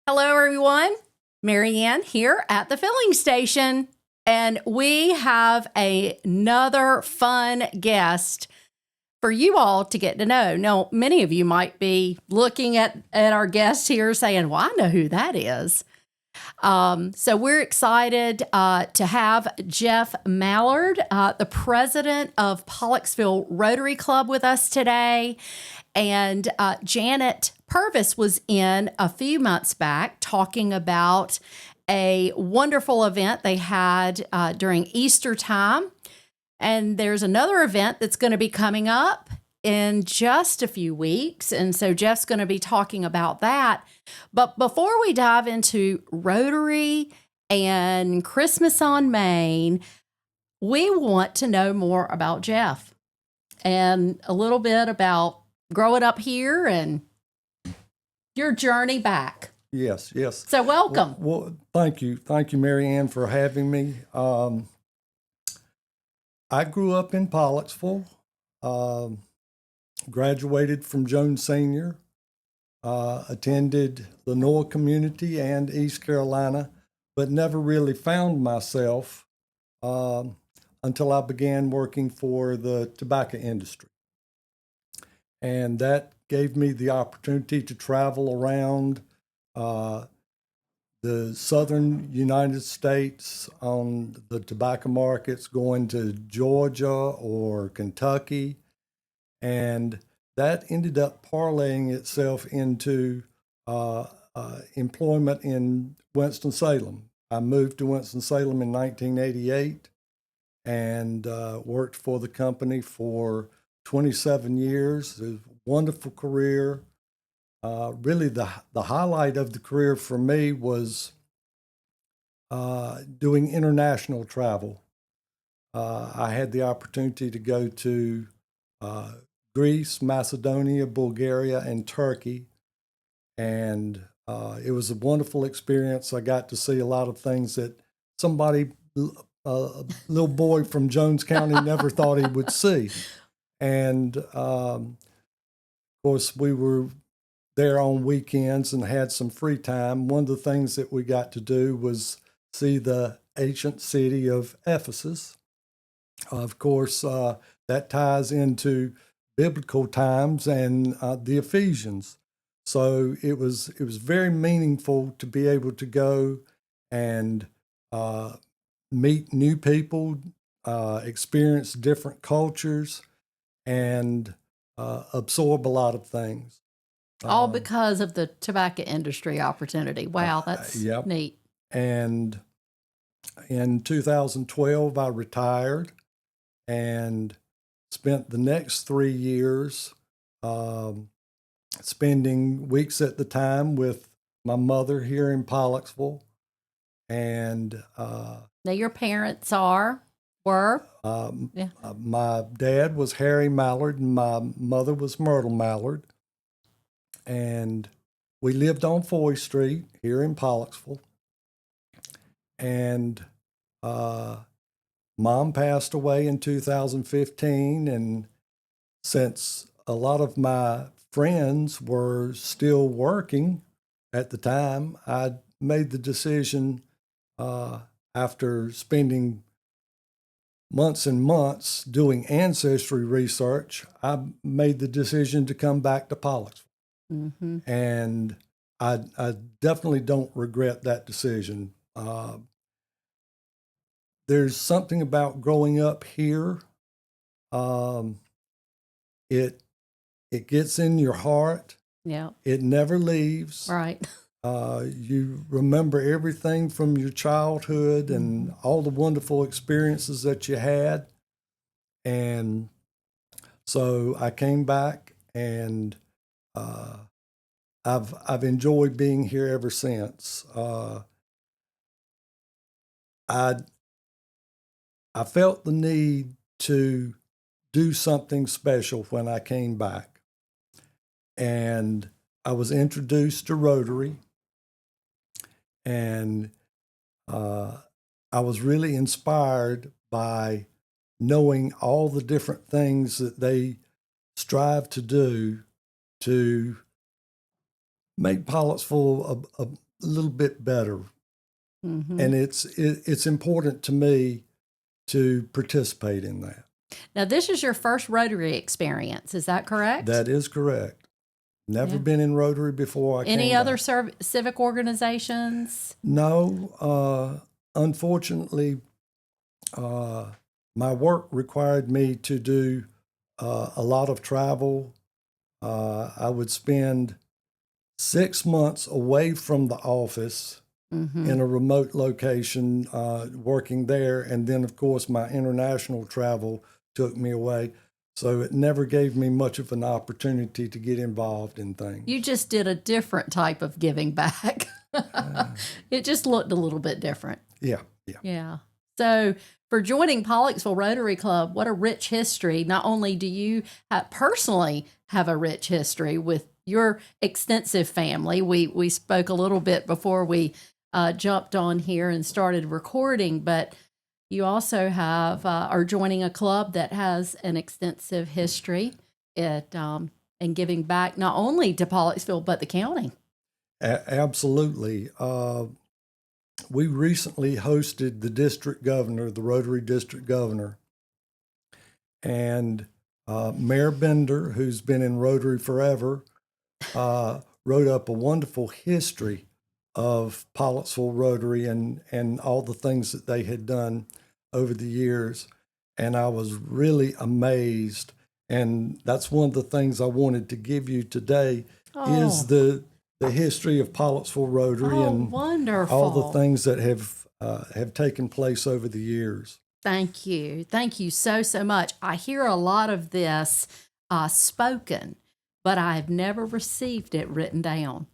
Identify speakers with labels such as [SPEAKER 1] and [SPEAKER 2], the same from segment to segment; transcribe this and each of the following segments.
[SPEAKER 1] Hello, everyone. Mary Ann here at the filling station, and we have another fun guest for you all to get to know. Now, many of you might be looking at our guest here saying, well, I know who that is. So we're excited to have Jeff Mallard, the president of Pollocksville Rotary Club, with us today. And Janet Purvis was in a few months back talking about a wonderful event they had during Easter time. And there's another event that's going to be coming up in just a few weeks. And so Jeff's going to be talking about that. But before we dive into Rotary and Christmas on Main, we want to know more about Jeff and a little bit about growing up here and your journey back.
[SPEAKER 2] Yes.
[SPEAKER 1] So welcome.
[SPEAKER 2] Well, thank you. Thank you, Mary Ann, for having me. I grew up in Pollocksville, graduated from Jones Senior, attended Lenoir Community and East Carolina, but never really found myself until I began working for the tobacco industry. And that gave me the opportunity to travel around the southern United States on the tobacco markets, going to Georgia or Kentucky. And that ended up parlaying itself into employment in Winston-Salem. I moved to Winston-Salem in 1988 and worked for the company for 27 years. It was a wonderful career. Really, the highlight of the career for me was doing international travel. I had the opportunity to go to Greece, Macedonia, Bulgaria, and Turkey. And it was a wonderful experience. I got to see a lot of things that somebody, a little boy from Jones County, never thought he would see. And of course, we were there on weekends and had some free time. One of the things that we got to do was see the ancient city of Ephesus. Of course, that ties into biblical times and the Ephesians. So it was very meaningful to be able to go and meet new people, experience different cultures, and absorb a lot of things.
[SPEAKER 1] All because of the tobacco industry opportunity. Wow, that's neat.
[SPEAKER 2] And in 2012, I retired and spent the next 3 years spending weeks at the time with my mother here in Pollocksville. And
[SPEAKER 1] now your parents were?
[SPEAKER 2] My dad was Harry Mallard and my mother was Myrtle Mallard. And we lived on Foy Street here in Pollocksville. And Mom passed away in 2015. And since a lot of my friends were still working at the time, I made the decision after spending months and months doing ancestry research, I made the decision to come back to Pollocksville. Mm-hmm. And I definitely don't regret that decision. There's something about growing up here. It gets in your heart.
[SPEAKER 1] Yeah.
[SPEAKER 2] It never leaves.
[SPEAKER 1] Right.
[SPEAKER 2] You remember everything from your childhood and all the wonderful experiences that you had. And so I came back and I've enjoyed being here ever since. I felt the need to do something special when I came back. And I was introduced to Rotary, and I was really inspired by knowing all the different things that they strive to do to make Pollocksville a little bit better.
[SPEAKER 1] Mm-hmm.
[SPEAKER 2] And it's important to me to participate in that.
[SPEAKER 1] Now, this is your first Rotary experience. Is that correct?
[SPEAKER 2] That is correct. Never been in Rotary before I came
[SPEAKER 1] Any other
[SPEAKER 2] back.
[SPEAKER 1] civic organizations?
[SPEAKER 2] No. Unfortunately, my work required me to do a lot of travel. I would spend 6 months away from the office in a remote location working there. And then, of course, my international travel took me away. So it never gave me much of an opportunity to get involved in things.
[SPEAKER 1] You just did a different type of giving back. It just looked a little bit different.
[SPEAKER 2] Yeah.
[SPEAKER 1] So for joining Pollocksville Rotary Club, what a rich history. Not only do you personally have a rich history with your extensive family. We spoke a little bit before we jumped on here and started recording, but you also are joining a club that has an extensive history and giving back not only to Pollocksville, but the county.
[SPEAKER 2] Absolutely. We recently hosted the district governor, the Rotary district governor, and Mayor Bender, who's been in Rotary forever, wrote up a wonderful history of Pollocksville Rotary and all the things that they had done over the years. And I was really amazed. And that's one of the things I wanted to give you today is the history of Pollocksville Rotary and
[SPEAKER 1] wonderful.
[SPEAKER 2] all the things that have taken place over the years.
[SPEAKER 1] Thank you. Thank you so much. I hear a lot of this spoken, but I've never received it written down.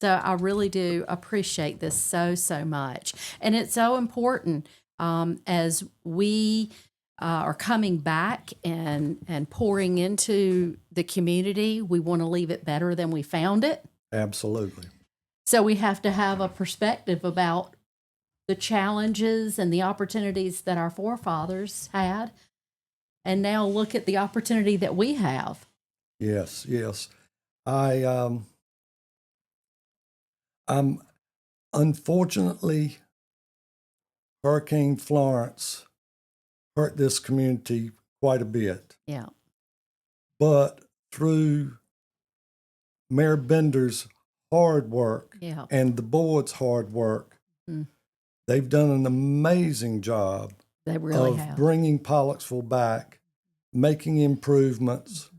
[SPEAKER 1] So I really do appreciate this so much. And it's so important as we are coming back and pouring into the community. We want to leave it better than we found it.
[SPEAKER 2] Absolutely.
[SPEAKER 1] So we have to have a perspective about the challenges and the opportunities that our forefathers had, and now look at the opportunity that we have.
[SPEAKER 2] Yes. I'm unfortunately, Hurricane Florence hurt this community quite a bit.
[SPEAKER 1] Yeah.
[SPEAKER 2] But through Mayor Bender's hard work and the board's hard work, they've done an amazing job
[SPEAKER 1] they really
[SPEAKER 2] of
[SPEAKER 1] have.
[SPEAKER 2] bringing Pollocksville back, making improvements,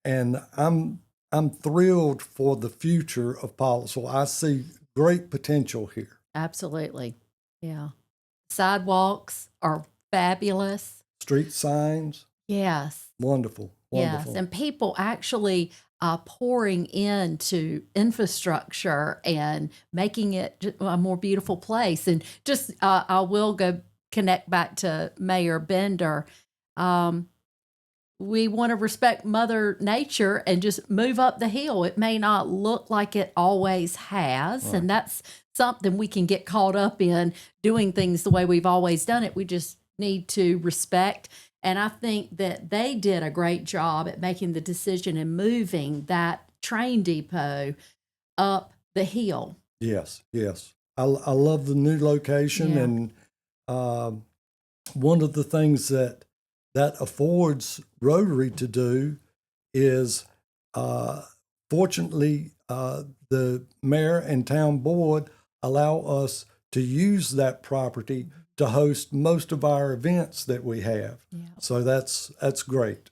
[SPEAKER 2] and I'm thrilled for the future of Pollocksville. I see great potential here.
[SPEAKER 1] Absolutely. Yeah. Sidewalks are fabulous.
[SPEAKER 2] Street signs.
[SPEAKER 1] Yes.
[SPEAKER 2] Wonderful.
[SPEAKER 1] Yes. And people actually pouring into infrastructure and making it a more beautiful place. And just, I will go connect back to Mayor Bender. We want to respect Mother Nature and just move up the hill. It may not look like it always has, right. And that's something we can get caught up in, doing things the way we've always done it. We just need to respect. And I think that they did a great job at making the decision and moving that train depot up the hill.
[SPEAKER 2] Yes. I love the new location, and one of the things that affords Rotary to do is, fortunately, the mayor and town board allow us to use that property to host most of our events that we have. Yeah. So that's great.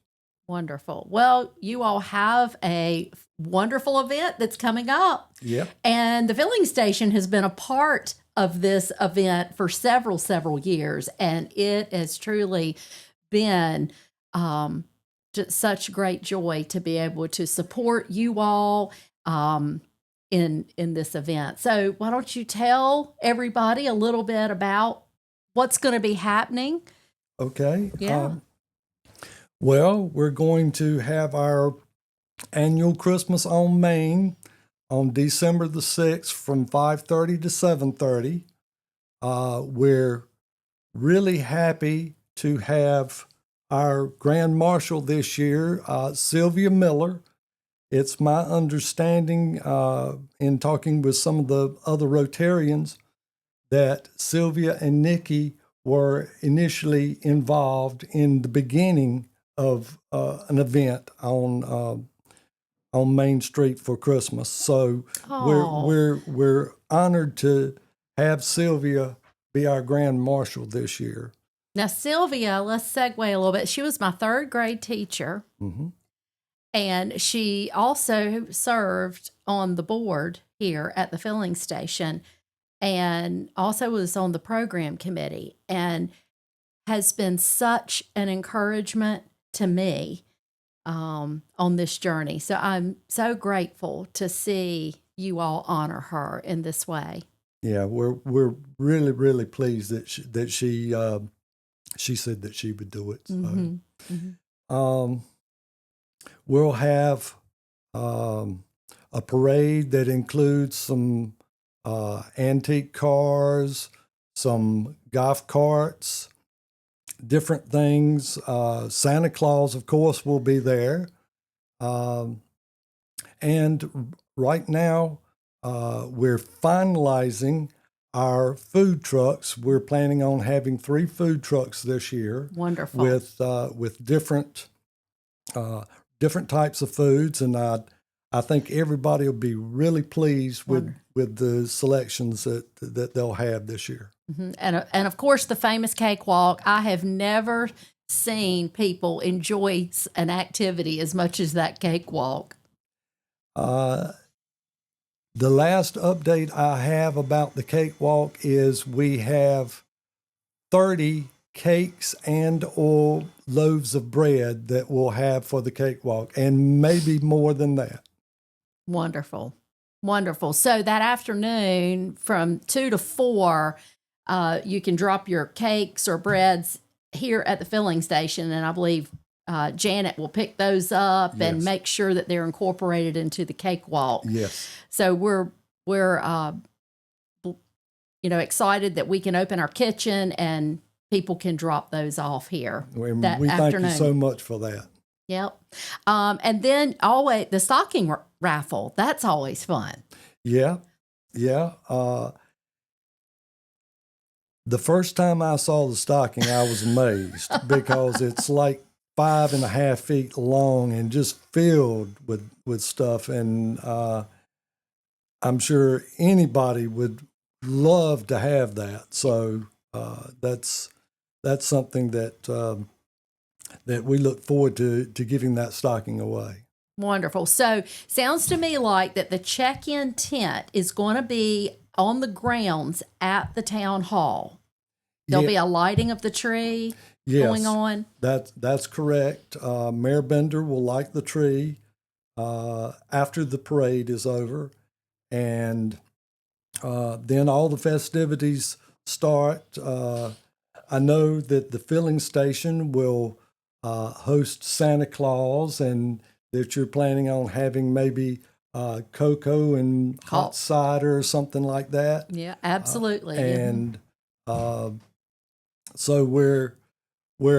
[SPEAKER 1] Wonderful. Well, you all have a wonderful event that's coming up.
[SPEAKER 2] Yep.
[SPEAKER 1] And the filling station has been a part of this event for several years, and it has truly been just such great joy to be able to support you all in this event. So why don't you tell everybody a little bit about what's going to be happening?
[SPEAKER 2] Okay.
[SPEAKER 1] Yeah.
[SPEAKER 2] Well, we're going to have our annual Christmas on Main on December the 6th from 5:30 to 7:30. We're really happy to have our Grand Marshal this year, Sylvia Miller. it's my understanding in talking with some of the other Rotarians that Sylvia and Nikki were initially involved in the beginning of an event on Main Street for Christmas. So we're honored to have Sylvia be our Grand Marshal this year.
[SPEAKER 1] Now, Sylvia, let's segue a little bit. She was my third grade teacher, and she also served on the board here at the filling station and also was on the program committee and has been such an encouragement to me on this journey. So I'm so grateful to see you all honor her in this way.
[SPEAKER 2] Yeah, we're really, really pleased that she said that she would do it. So. We'll have a parade that includes some antique cars, some golf carts, different things. Santa Claus, of course, will be there. And right now, we're finalizing our food trucks. We're planning on having 3 food trucks this year.
[SPEAKER 1] Wonderful.
[SPEAKER 2] With different types of foods, and I think everybody will be really pleased with the selections that they'll have this year.
[SPEAKER 1] And of course, the famous cakewalk. I have never seen people enjoy an activity as much as that cakewalk.
[SPEAKER 2] The last update I have about the cakewalk is we have 30 cakes and or loaves of bread that we'll have for the cakewalk, and maybe more than that.
[SPEAKER 1] Wonderful. Wonderful. So that afternoon from 2 to 4, you can drop your cakes or breads here at the filling station, and I believe Janet will pick those up and make sure that they're incorporated into the cakewalk.
[SPEAKER 2] Yes.
[SPEAKER 1] So we're excited that we can open our kitchen and people can drop those off here that
[SPEAKER 2] we
[SPEAKER 1] afternoon.
[SPEAKER 2] Thank you so much for that.
[SPEAKER 1] Yep. And then always the stocking raffle. That's always fun.
[SPEAKER 2] Yeah. Yeah. The first time I saw the stocking, I was amazed because it's like 5.5 feet long and just filled with stuff. And I'm sure anybody would love to have that. So that's something that we look forward to giving that stocking away.
[SPEAKER 1] Wonderful. So sounds to me like that the check-in tent is going to be on the grounds at the town hall. There'll be a lighting of the tree going on.
[SPEAKER 2] That's correct. Mayor Bender will light the tree after the parade is over, and then all the festivities start. I know that the filling station will host Santa Claus, and that you're planning on having maybe cocoa and hot cider or something like that.
[SPEAKER 1] Yeah, absolutely.
[SPEAKER 2] And so we're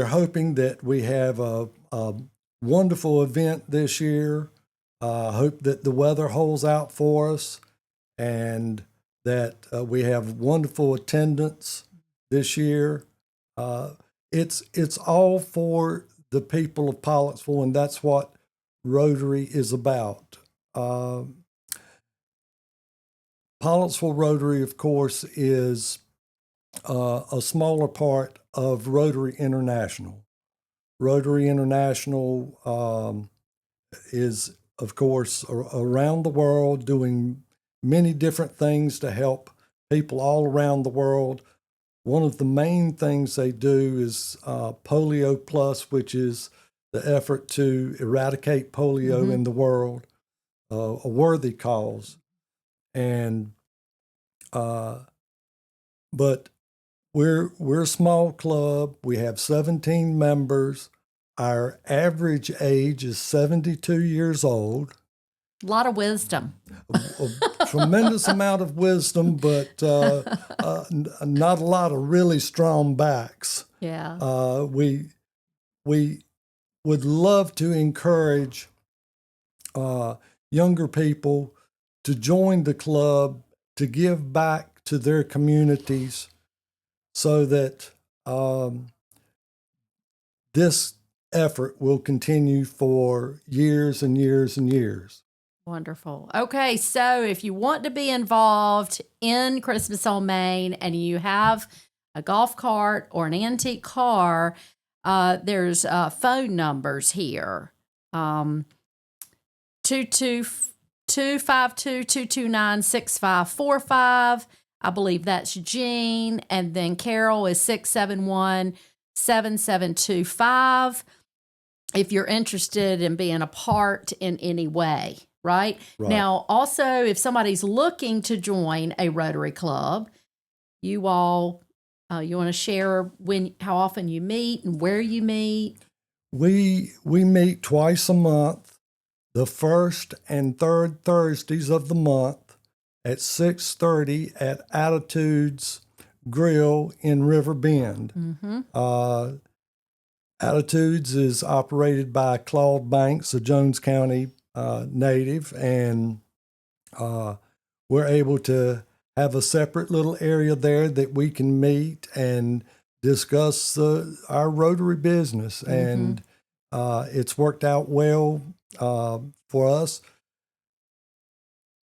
[SPEAKER 2] hoping that we have a wonderful event this year. Hope that the weather holds out for us, and that we have wonderful attendance this year. It's all for the people of Pollocksville, and that's what Rotary is about. Pollocksville Rotary, of course, is a smaller part of Rotary International. Rotary International is, of course, around the world doing many different things to help people all around the world. One of the main things they do is Polio Plus, which is the effort to eradicate polio in the world, a worthy cause. And but we're a small club. We have 17 members. Our average age is 72 years old.
[SPEAKER 1] A lot of wisdom.
[SPEAKER 2] A tremendous amount of wisdom, but not a lot of really strong backs.
[SPEAKER 1] Yeah.
[SPEAKER 2] We would love to encourage younger people to join the club, to give back to their communities, so that this effort will continue for years and years and years.
[SPEAKER 1] Wonderful. Okay, so if you want to be involved in Christmas on Main and you have a golf cart or an antique car, there's phone numbers here. 252-229-6545. I believe that's Jean. And then Carol is 671-7725. If you're interested in being a part in any way. Right? Now, also, if somebody's looking to join a Rotary Club, you all, you want to share how often you meet and where you meet?
[SPEAKER 2] We meet twice a month, the first and third Thursdays of the month at 6:30 at Attitudes Grill in River Bend. Mm-hmm. Attitudes is operated by Claude Banks, a Jones County native, and we're able to have a separate little area there that we can meet and discuss our Rotary business. Mm-hmm. And it's worked out well for us.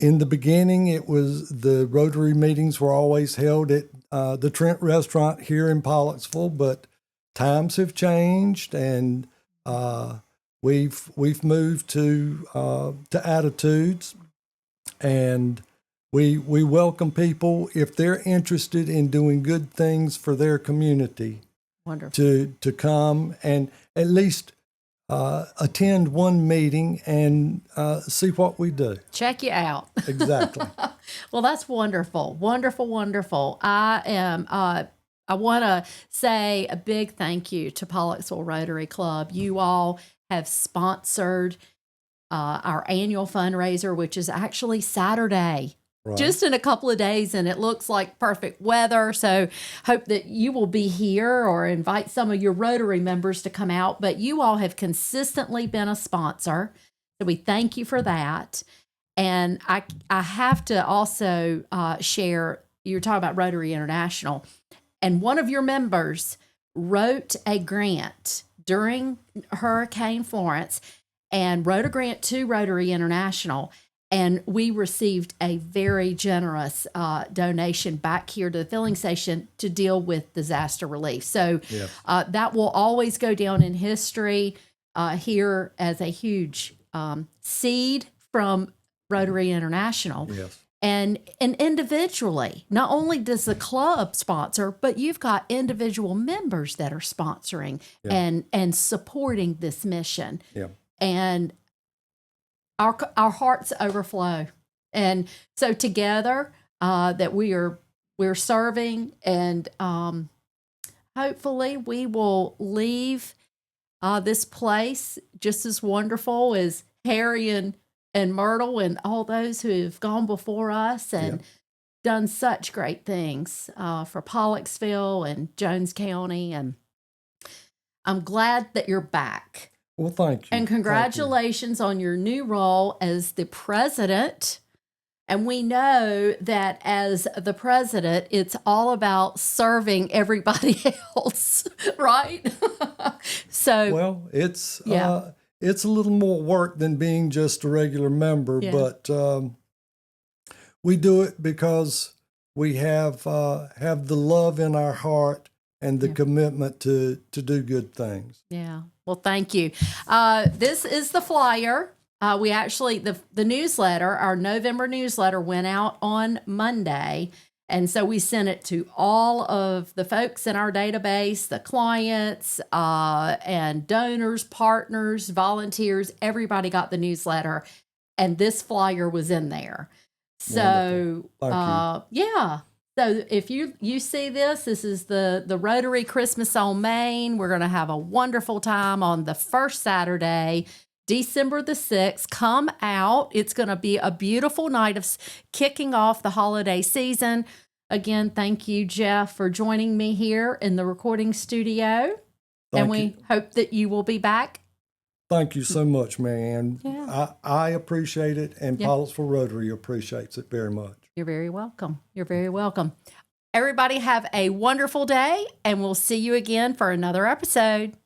[SPEAKER 2] In the beginning, the Rotary meetings were always held at the Trent Restaurant here in Pollocksville, but times have changed, and We've moved to Attitudes, and we welcome people if they're interested in doing good things for their community. Wonderful. To come and at least attend one meeting and see what we do.
[SPEAKER 1] Check you out.
[SPEAKER 2] Exactly.
[SPEAKER 1] Well, that's wonderful, wonderful, wonderful. I want to say a big thank you to Pollocksville Rotary Club. You all have sponsored our annual fundraiser, which is actually Saturday, just in a couple of days, and it looks like perfect weather. So hope that you will be here or invite some of your Rotary members to come out. But you all have consistently been a sponsor, so we thank you for that. And I have to also share, you were talking about Rotary International, and one of your members wrote a grant during Hurricane Florence and wrote a grant to Rotary International. And we received a very generous donation back here to the filling station to deal with disaster relief. So yes. That will always go down in history here as a huge seed from Rotary International. Yes. And individually, not only does the club sponsor, but you've got individual members that are sponsoring and supporting this mission. Yeah. And our hearts overflow. And so together that we're serving, and hopefully we will leave this place just as wonderful as Harry and Myrtle and all those who have gone before us and done such great things for Pollocksville and Jones County. And I'm glad that you're back.
[SPEAKER 2] Well, thank you.
[SPEAKER 1] And congratulations on your new role as the president. And we know that as the president, it's all about serving everybody else, right? So,
[SPEAKER 2] well, it's a little more work than being just a regular member, but we do it because we have the love in our heart and the commitment to do good things.
[SPEAKER 1] Yeah. Well, thank you. This is the flyer. We actually, the newsletter, our November newsletter went out on Monday. And so we sent it to all of the folks in our database, the clients and donors, partners, volunteers. Everybody got the newsletter, and this flyer was in there. So, yeah. So if you see this is the Rotary Christmas on Main. We're going to have a wonderful time on the first Saturday, December the 6th. Come out. It's going to be a beautiful night of kicking off the holiday season. Again, thank you, Jeff, for joining me here in the recording studio. And we hope that you will be back
[SPEAKER 2] Thank you so much, Mary Ann.
[SPEAKER 1] Yeah.
[SPEAKER 2] I appreciate it, and Pollocksville Rotary appreciates it very much.
[SPEAKER 1] You're very welcome. You're very welcome. Everybody have a wonderful day, and we'll see you again for another episode.